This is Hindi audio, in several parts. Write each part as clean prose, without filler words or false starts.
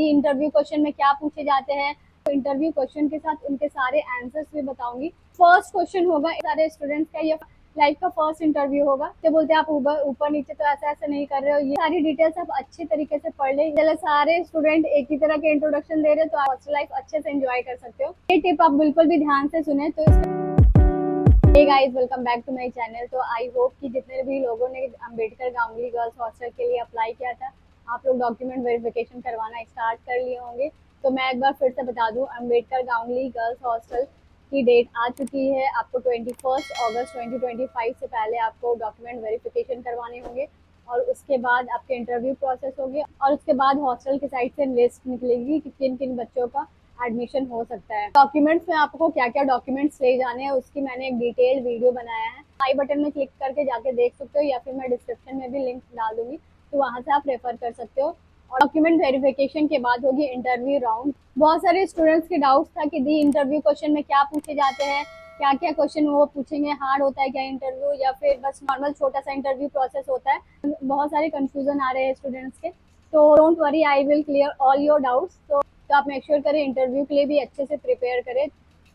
इंटरव्यू क्वेश्चन में क्या पूछे जाते हैं, तो इंटरव्यू क्वेश्चन के साथ उनके सारे आंसर्स भी बताऊंगी। फर्स्ट क्वेश्चन होगा सारे स्टूडेंट्स का, ये लाइफ का फर्स्ट इंटरव्यू होगा। तो बोलते हैं आप ऊपर नीचे तो ऐसा ऐसा नहीं कर रहे हो, ये सारी डिटेल्स आप अच्छी तरीके से पढ़ ले। चलो सारे स्टूडेंट एक ही तरह के इंट्रोडक्शन दे रहे हो तो आप हॉस्टल लाइफ अच्छे से एंजॉय कर सकते हो। ये टिप आप बिल्कुल भी ध्यान से सुने। तो hey guys, welcome back to my channel. तो आई होप कि जितने भी लोगों ने अंबेडकर गांगुली गर्ल्स हॉस्टल के लिए अप्लाई किया था, आप लोग डॉक्यूमेंट वेरिफिकेशन करवाना स्टार्ट कर लिए होंगे। तो मैं एक बार फिर से बता दूं, अंबेडकर गांगुली गर्ल्स हॉस्टल की डेट आ चुकी है। आपको 21 अगस्त 2025 से पहले आपको डॉक्यूमेंट वेरिफिकेशन करवाने होंगे और उसके बाद आपके इंटरव्यू प्रोसेस होंगे और उसके बाद हॉस्टल की साइड से लिस्ट निकलेगी कि किन किन बच्चों का एडमिशन हो सकता है। डॉक्यूमेंट्स में आपको क्या क्या डॉक्यूमेंट्स ले जाने हैं उसकी मैंने एक डिटेल्ड वीडियो बनाया है। आई बटन में क्लिक करके जाके देख सकते हो या फिर मैं डिस्क्रिप्शन में भी लिंक डाल दूंगी, तो वहां से आप रेफर कर सकते हो। और डॉक्यूमेंट वेरिफिकेशन के बाद होगी इंटरव्यू राउंड। बहुत सारे स्टूडेंट्स के डाउट्स था कि दी इंटरव्यू क्वेश्चन में क्या पूछे जाते हैं, क्या क्या क्वेश्चन वो पूछेंगे, हार्ड होता है क्या इंटरव्यू या फिर बस नॉर्मल छोटा सा इंटरव्यू प्रोसेस होता है। बहुत सारे कंफ्यूजन आ रहे हैं स्टूडेंट्स के। तो don't worry, I will clear all your doubts. तो आप मेक श्योर करें इंटरव्यू के लिए भी अच्छे से प्रिपेयर करें।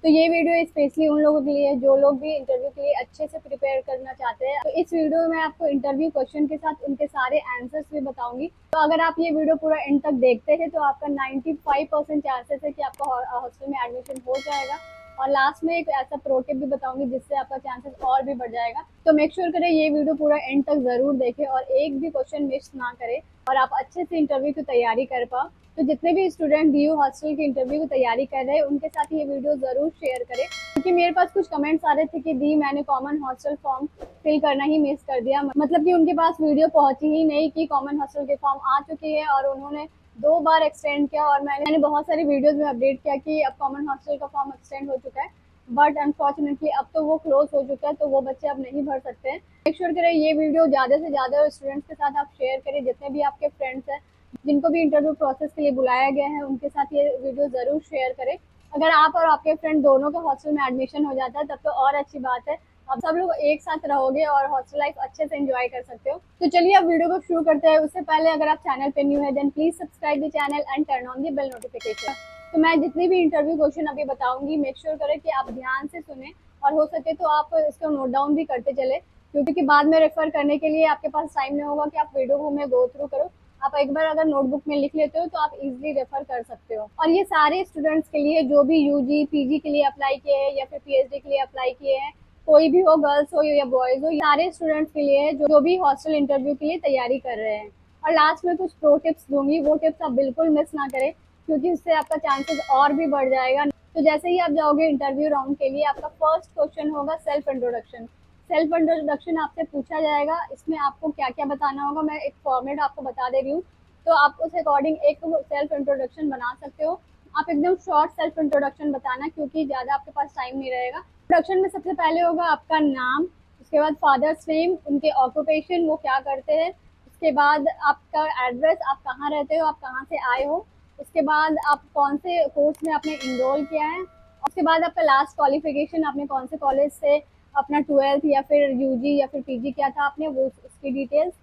तो ये वीडियो स्पेशली उन लोगों के लिए जो लोग भी इंटरव्यू के लिए अच्छे से प्रिपेयर करना चाहते हैं। तो इस वीडियो में आपको इंटरव्यू क्वेश्चन के साथ उनके सारे आंसर्स भी बताऊंगी। तो अगर आप ये वीडियो पूरा एंड तक देखते हैं तो आपका 95% चांसेस है कि आपका हॉस्टल में एडमिशन हो जाएगा। और लास्ट में एक ऐसा प्रो टिप भी बताऊंगी जिससे आपका चांसेस और भी बढ़ जाएगा। तो मेक श्योर करें ये वीडियो पूरा एंड तक जरूर देखें और एक भी क्वेश्चन मिस ना करें और आप अच्छे से इंटरव्यू की तैयारी कर पाओ। तो जितने भी स्टूडेंट डीयू हॉस्टल की इंटरव्यू की तैयारी कर रहे हैं उनके साथ ये वीडियो जरूर शेयर करें, क्योंकि मेरे पास कुछ कमेंट्स आ रहे थे कि दी मैंने कॉमन हॉस्टल फॉर्म फिल करना ही मिस कर दिया। मतलब कि उनके पास वीडियो पहुंची ही नहीं कि कॉमन हॉस्टल के फॉर्म आ चुकी है और उन्होंने 2 बार एक्सटेंड किया। और मैंने बहुत सारी वीडियोज में अपडेट किया कि अब कॉमन हॉस्टल का फॉर्म एक्सटेंड हो चुका है, बट अनफॉर्चुनेटली अब तो वो क्लोज हो चुका है, तो वो बच्चे अब नहीं भर सकते हैं। मेक श्योर करें ये वीडियो ज़्यादा से ज़्यादा स्टूडेंट्स के साथ आप शेयर करें। जितने भी आपके फ्रेंड्स हैं जिनको भी इंटरव्यू प्रोसेस के लिए बुलाया गया है उनके साथ ये वीडियो ज़रूर शेयर करें। अगर आप और आपके फ्रेंड दोनों का हॉस्टल में एडमिशन हो जाता है तब तो और अच्छी बात है। अब सब लोग एक साथ रहोगे और हॉस्टल लाइफ अच्छे से एंजॉय कर सकते हो। तो चलिए अब वीडियो को शुरू करते हैं। उससे पहले अगर आप चैनल पे न्यू है then please subscribe the channel and turn on the bell notification. तो मैं जितनी भी इंटरव्यू क्वेश्चन अभी बताऊंगी मेक श्योर करें कि आप ध्यान से सुने और हो सके तो आप इसको नोट डाउन भी करते चले, क्योंकि बाद में रेफर करने के लिए आपके पास टाइम नहीं होगा कि आप वीडियो को में गो थ्रू करो। आप एक बार अगर नोटबुक में लिख लेते हो तो आप इजीली रेफर कर सकते हो। और ये सारे स्टूडेंट्स के लिए जो भी यूजी पीजी के लिए अप्लाई किए हैं या फिर पीएचडी के लिए अप्लाई किए हैं, कोई भी हो, गर्ल्स हो या बॉयज हो, सारे स्टूडेंट्स के लिए जो भी हॉस्टल इंटरव्यू के लिए तैयारी कर रहे हैं। और लास्ट में कुछ प्रो टिप्स दूंगी, वो टिप्स आप बिल्कुल मिस ना करें क्योंकि उससे आपका चांसेस और भी बढ़ जाएगा। तो जैसे ही आप जाओगे इंटरव्यू राउंड के लिए, आपका फर्स्ट क्वेश्चन होगा सेल्फ इंट्रोडक्शन। सेल्फ इंट्रोडक्शन आपसे पूछा जाएगा, इसमें आपको क्या क्या बताना होगा मैं एक फॉर्मेट आपको बता दे रही हूँ। तो आप उस अकॉर्डिंग एक सेल्फ इंट्रोडक्शन बना सकते हो। आप एकदम शॉर्ट सेल्फ इंट्रोडक्शन बताना क्योंकि ज़्यादा आपके पास टाइम नहीं रहेगा। इंट्रोडक्शन में सबसे पहले होगा आपका नाम, उसके बाद फादर्स नेम, उनके ऑक्यूपेशन वो क्या करते हैं, उसके बाद आपका एड्रेस, आप कहाँ रहते हो, आप कहाँ से आए हो, उसके बाद आप कौन से कोर्स में आपने इनरोल किया है, उसके बाद आपका लास्ट क्वालिफिकेशन, आपने कौन से कॉलेज से अपना 12th या फिर यूजी या फिर पीजी किया था आपने, वो उसकी डिटेल्स।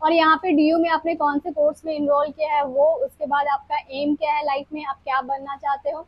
और यहाँ पे डीयू में आपने कौन से कोर्स में इनरोल किया है वो, उसके बाद आपका एम क्या है लाइफ में, आप क्या बनना चाहते हो,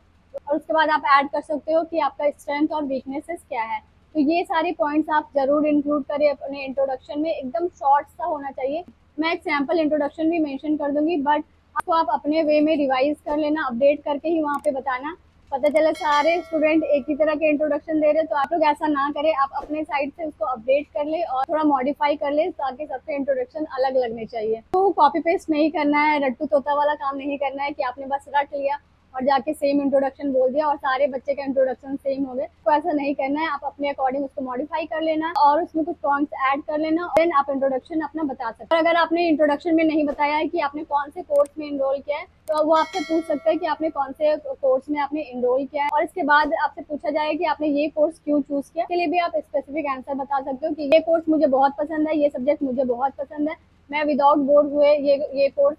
और उसके बाद आप ऐड कर सकते हो कि आपका स्ट्रेंथ और वीकनेसेस क्या है। तो ये सारे पॉइंट्स आप जरूर इंक्लूड करें अपने इंट्रोडक्शन में, एकदम शॉर्ट सा होना चाहिए। मैं एक सैम्पल इंट्रोडक्शन भी मेंशन कर दूंगी, बट आपको आप अपने वे में रिवाइज कर लेना, अपडेट करके ही वहाँ पे बताना। पता चले सारे स्टूडेंट एक ही तरह के इंट्रोडक्शन दे रहे तो आप लोग ऐसा ना करें, आप अपने साइड से उसको अपडेट कर ले और थोड़ा मॉडिफाई कर ले ताकि सबके इंट्रोडक्शन अलग लगने चाहिए। तो कॉपी पेस्ट नहीं करना है, रट्टू तोता वाला काम नहीं करना है कि आपने बस रट लिया और जाके सेम इंट्रोडक्शन बोल दिया और सारे बच्चे का इंट्रोडक्शन सेम हो गए। तो ऐसा नहीं करना है, आप अपने अकॉर्डिंग उसको मॉडिफाई कर लेना और उसमें कुछ पॉइंट्स ऐड कर लेना, देन आप इंट्रोडक्शन अपना बता सकते हैं। अगर आपने इंट्रोडक्शन में नहीं बताया है कि आपने कौन से कोर्स में इनरोल किया है तो वो आपसे पूछ सकता है कि आपने कौन से कोर्स में आपने इनरोल किया है, और इसके बाद आपसे पूछा जाए कि आपने ये कोर्स क्यों चूज किया। इसके लिए भी आप स्पेसिफिक आंसर बता सकते हो कि ये कोर्स मुझे बहुत पसंद है, ये सब्जेक्ट मुझे बहुत पसंद है, मैं विदाउट बोर हुए ये कोर्स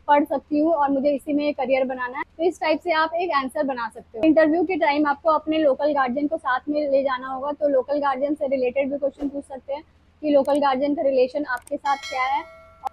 पढ़ सकती हूँ और मुझे इसी में करियर बनाना है। तो इस टाइप से आप एक आंसर बना सकते हो। इंटरव्यू के टाइम आपको अपने लोकल गार्जियन को साथ में ले जाना होगा, तो लोकल गार्जियन से रिलेटेड भी क्वेश्चन पूछ सकते हैं कि लोकल गार्जियन का रिलेशन आपके साथ क्या है।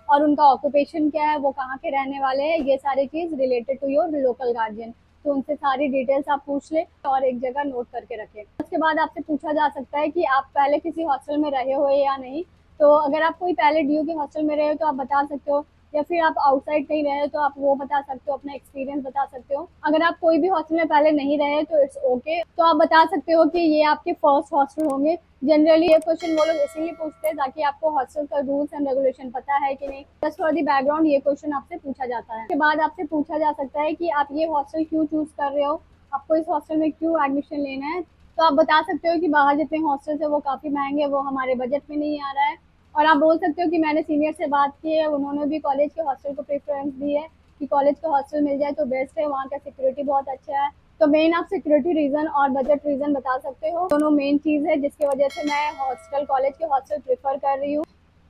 और उनका ऑक्यूपेशन क्या है, वो कहाँ के रहने वाले हैं, ये सारी चीज़ related to your local guardian. तो उनसे सारी डिटेल्स आप पूछ लें और एक जगह नोट करके रखें। उसके बाद आपसे पूछा जा सकता है कि आप पहले किसी हॉस्टल में रहे हो या नहीं। तो अगर आप कोई पहले डीयू के हॉस्टल में रहे हो तो आप बता सकते हो, या फिर आप आउटसाइड कहीं रहे हो तो आप वो बता सकते हो, अपना एक्सपीरियंस बता सकते हो। अगर आप कोई भी हॉस्टल में पहले नहीं रहे तो इट्स ओके, तो आप बता सकते हो कि ये आपके फर्स्ट हॉस्टल होंगे। जनरली ये क्वेश्चन वो लोग इसीलिए पूछते हैं ताकि आपको हॉस्टल का रूल्स एंड रेगुलेशन पता है कि नहीं। जस्ट फॉर दी बैकग्राउंड ये क्वेश्चन आपसे पूछा जाता है। उसके बाद आपसे पूछा जा सकता है कि आप ये हॉस्टल क्यों चूज कर रहे हो, आपको इस हॉस्टल में क्यों एडमिशन लेना है। तो आप बता सकते हो कि बाहर जितने हॉस्टल्स है वो काफ़ी महंगे, वो हमारे बजट में नहीं आ रहा है। और आप बोल सकते हो कि मैंने सीनियर से बात की है, उन्होंने भी कॉलेज के हॉस्टल को प्रेफरेंस दी है कि कॉलेज का हॉस्टल मिल जाए तो बेस्ट है, वहाँ का सिक्योरिटी बहुत अच्छा है। तो मेन आप सिक्योरिटी रीज़न और बजट रीज़न बता सकते हो, दोनों मेन चीज़ है जिसकी वजह से मैं हॉस्टल कॉलेज के हॉस्टल प्रेफर कर रही हूँ।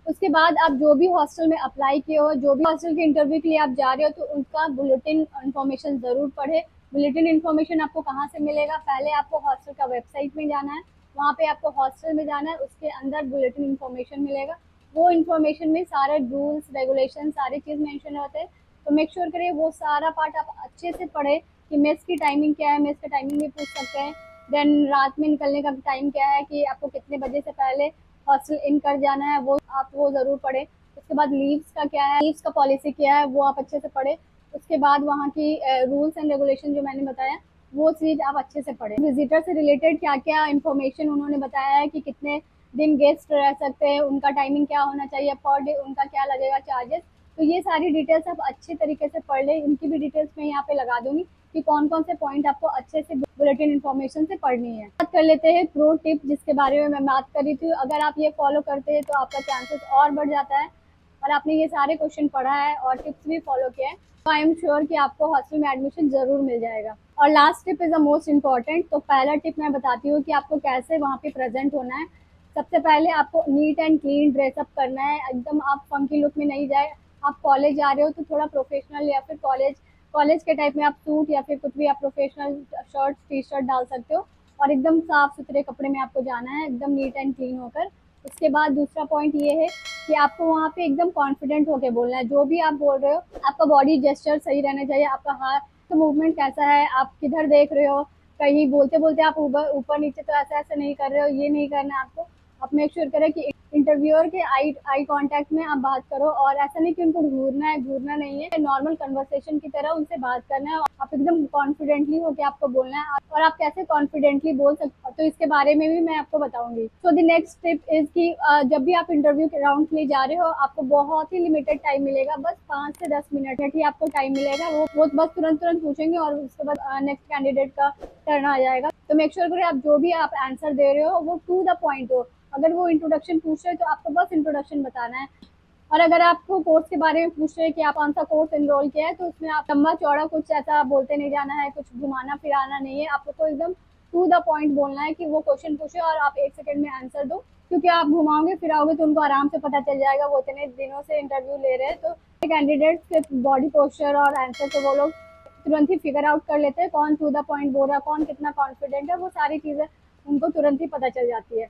उसके बाद आप जो भी हॉस्टल में अप्लाई किए हो, जो भी हॉस्टल के इंटरव्यू के लिए आप जा रहे हो, तो उनका बुलेटिन इन्फॉर्मेशन ज़रूर पढ़े। बुलेटिन इन्फॉर्मेशन आपको कहाँ से मिलेगा, पहले आपको हॉस्टल का वेबसाइट में जाना है, वहाँ पे आपको हॉस्टल में जाना है, उसके अंदर बुलेटिन इन्फॉर्मेशन मिलेगा। वो इन्फॉर्मेशन में सारे रूल्स रेगुलेशन सारी चीज़ मेंशन होते हैं। तो मेक श्योर करिए वो सारा पार्ट आप अच्छे से पढ़े कि मेस की टाइमिंग क्या है, मेस का टाइमिंग भी पूछ सकते हैं। देन रात में निकलने का टाइम क्या है, कि आपको कितने बजे से पहले हॉस्टल इन कर जाना है, वो आप वो ज़रूर पढ़ें। उसके बाद लीव्स का क्या है, लीव्स का पॉलिसी क्या है, वो आप अच्छे से पढ़ें। उसके बाद वहाँ की रूल्स एंड रेगुलेशन जो मैंने बताया वो चीज़ आप अच्छे से पढ़ें। विजिटर से रिलेटेड क्या क्या इन्फॉर्मेशन उन्होंने बताया है कि कितने दिन गेस्ट रह सकते हैं, उनका टाइमिंग क्या होना चाहिए, पर डे उनका क्या लगेगा चार्जेस। तो ये सारी डिटेल्स आप अच्छे तरीके से पढ़ लें। इनकी भी डिटेल्स मैं यहाँ पे लगा दूंगी कि कौन कौन से पॉइंट आपको अच्छे से बुलेटिन इन्फॉर्मेशन से पढ़नी है। बात कर लेते हैं प्रो टिप जिसके बारे में मैं बात कर रही थी। अगर आप ये फॉलो करते हैं तो आपका चांसेस और बढ़ जाता है, और आपने ये सारे क्वेश्चन पढ़ा है और टिप्स भी फॉलो किए हैं तो आई एम श्योर कि आपको हॉस्टल में एडमिशन जरूर मिल जाएगा। और last tip is the most important. तो पहला टिप मैं बताती हूँ कि आपको कैसे वहाँ पे प्रेजेंट होना है। सबसे पहले आपको नीट एंड क्लीन ड्रेसअप करना है, एकदम आप फंकी लुक में नहीं जाए। आप कॉलेज जा रहे हो तो थोड़ा प्रोफेशनल, या फिर कॉलेज कॉलेज के टाइप में आप सूट या फिर कुछ भी आप प्रोफेशनल शर्ट टी शर्ट डाल सकते हो, और एकदम साफ सुथरे कपड़े में आपको जाना है, एकदम नीट एंड क्लीन होकर। उसके बाद दूसरा पॉइंट ये है कि आपको वहाँ पे एकदम कॉन्फिडेंट होकर बोलना है। जो भी आप बोल रहे हो आपका बॉडी जेस्चर सही रहना चाहिए, आपका हाथ का मूवमेंट कैसा है, आप किधर देख रहे हो, कहीं बोलते बोलते आप ऊपर ऊपर नीचे तो ऐसा ऐसा नहीं कर रहे हो, ये नहीं करना है आपको। आप मेक श्योर करें कि इंटरव्यूअर के आई आई कांटेक्ट में आप बात करो, और ऐसा नहीं कि उनको घूरना है, घूरना नहीं है, नॉर्मल कन्वर्सेशन की तरह उनसे बात करना है। आप एकदम कॉन्फिडेंटली होकर आपको बोलना है, और आप कैसे कॉन्फिडेंटली बोल सकते हो तो इसके बारे में भी मैं आपको बताऊंगी। So the next tip is कि जब भी आप इंटरव्यू के राउंड के लिए जा रहे हो आपको बहुत ही लिमिटेड टाइम मिलेगा, बस 5 से 10 मिनट ही आपको टाइम मिलेगा। वो बस तुरंत तुरंत पूछेंगे और उसके बाद नेक्स्ट कैंडिडेट का टर्न आ जाएगा। तो मेक श्योर करें आप जो भी आप आंसर दे रहे हो वो टू द पॉइंट हो। अगर वो इंट्रोडक्शन पूछ रहे हैं तो आपको बस इंट्रोडक्शन बताना है। और अगर आपको कोर्स के बारे में पूछ रहे हैं कि आप कौन सा कोर्स एनरोल किया है तो उसमें आप लंबा चौड़ा कुछ ऐसा बोलते नहीं जाना है, कुछ घुमाना फिराना नहीं है। आपको तो एकदम टू द पॉइंट बोलना है कि वो क्वेश्चन पूछे और आप 1 सेकंड में आंसर दो। क्योंकि आप घुमाओगे फिराओगे तो उनको आराम से पता चल जाएगा, वो इतने दिनों से इंटरव्यू ले रहे हैं। तो कैंडिडेट के बॉडी पोस्चर और आंसर तो वो लोग तुरंत ही फिगर आउट कर लेते हैं, कौन टू द पॉइंट बोल रहा है, कौन कितना कॉन्फिडेंट है, वो सारी चीज़ें उनको तुरंत ही पता चल जाती है।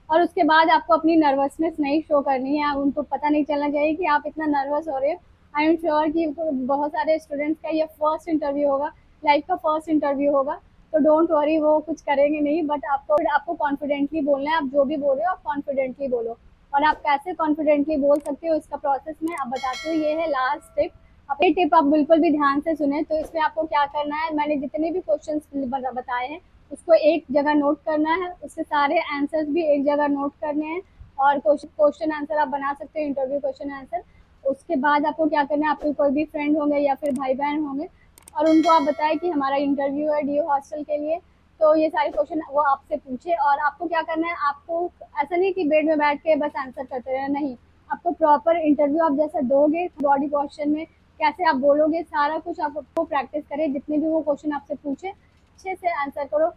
और उसके बाद आपको अपनी नर्वसनेस नहीं शो करनी है, उनको पता नहीं चलना चाहिए कि आप इतना नर्वस हो रहे हो। आई एम श्योर कि बहुत सारे स्टूडेंट्स का ये फर्स्ट इंटरव्यू होगा, लाइफ का फर्स्ट इंटरव्यू होगा। तो डोंट वरी, वो कुछ करेंगे नहीं, बट आपको कॉन्फिडेंटली बोलना है। आप जो भी बोल रहे हो आप कॉन्फिडेंटली बोलो। और आप कैसे कॉन्फिडेंटली बोल सकते हो इसका प्रोसेस में आप बताती हूँ, ये है लास्ट टिप। अब ये टिप आप बिल्कुल भी ध्यान से सुने। तो इसमें आपको क्या करना है, मैंने जितने भी क्वेश्चंस बताए हैं उसको एक जगह नोट करना है, उससे सारे आंसर्स भी एक जगह नोट करने हैं। और क्वेश्चन आंसर आप बना सकते हो, इंटरव्यू क्वेश्चन आंसर। उसके बाद आपको क्या करना है, आपके कोई भी फ्रेंड होंगे या फिर भाई बहन होंगे और उनको आप बताएं कि हमारा इंटरव्यू है डीयू हॉस्टल के लिए, तो ये सारे क्वेश्चन वो आपसे पूछे। और आपको क्या करना है, आपको ऐसा नहीं कि बेड में बैठ के बस आंसर करते रहे, नहीं, आपको प्रॉपर इंटरव्यू आप जैसा दोगे बॉडी पोस्चर में कैसे आप बोलोगे सारा कुछ आपको प्रैक्टिस करें। जितने भी वो क्वेश्चन आपसे पूछे अच्छे से आंसर करो,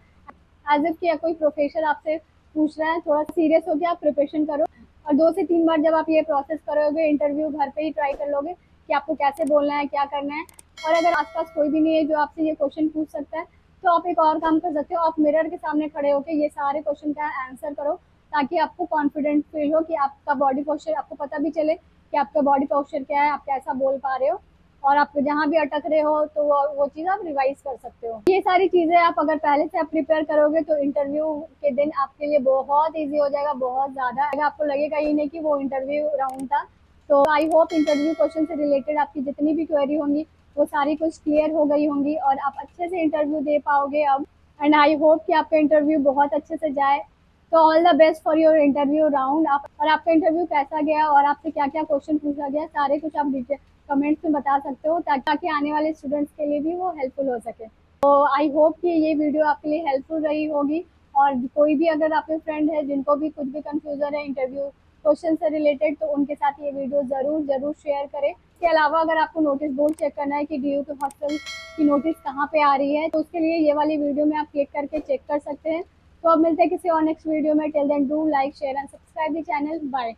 एज इफ कि कोई प्रोफेसर आपसे पूछ रहा है। थोड़ा सीरियस होकर आप प्रिपरेशन करो, और 2 से 3 बार जब आप ये प्रोसेस करोगे इंटरव्यू घर पे ही ट्राई कर लोगे कि आपको कैसे बोलना है, क्या करना है। और अगर आसपास कोई भी नहीं है जो आपसे ये क्वेश्चन पूछ सकता है तो आप एक और काम कर सकते हो, आप मिरर के सामने खड़े होकर ये सारे क्वेश्चन का आंसर करो, ताकि आपको कॉन्फिडेंट फील हो कि आपका बॉडी पोस्चर आपको पता भी चले कि आपका बॉडी पोस्चर क्या है, आप कैसा बोल पा रहे हो, और आप जहाँ भी अटक रहे हो तो वो चीज़ आप रिवाइज कर सकते हो। ये सारी चीज़ें आप अगर पहले से आप प्रिपेयर करोगे तो इंटरव्यू के दिन आपके लिए बहुत ईजी हो जाएगा, बहुत ज़्यादा। आपको लगेगा ही नहीं कि वो इंटरव्यू राउंड था। तो आई होप इंटरव्यू क्वेश्चन से रिलेटेड आपकी जितनी भी क्वेरी होंगी वो सारी कुछ क्लियर हो गई होंगी और आप अच्छे से इंटरव्यू दे पाओगे अब। एंड आई होप कि आपका इंटरव्यू बहुत अच्छे से जाए। तो all the best for your interview round. आप और आपका इंटरव्यू कैसा गया और आपसे क्या क्या क्वेश्चन पूछा गया, सारे कुछ आप डिटेल कमेंट्स में बता सकते हो, ताकि आने वाले स्टूडेंट्स के लिए भी वो हेल्पफुल हो सके। तो आई होप कि ये वीडियो आपके लिए हेल्पफुल रही होगी। और कोई भी अगर आपके फ्रेंड है जिनको भी कुछ भी कंफ्यूजन है इंटरव्यू क्वेश्चन से रिलेटेड, तो उनके साथ ये वीडियो ज़रूर शेयर करें। इसके अलावा अगर आपको नोटिस बोर्ड चेक करना है कि DU के हॉस्टल की नोटिस कहाँ पे आ रही है, तो उसके लिए ये वाली वीडियो में आप क्लिक करके चेक कर सकते हैं। तो अब मिलते हैं किसी और नेक्स्ट वीडियो में। Till then do like share and subscribe the channel. Bye.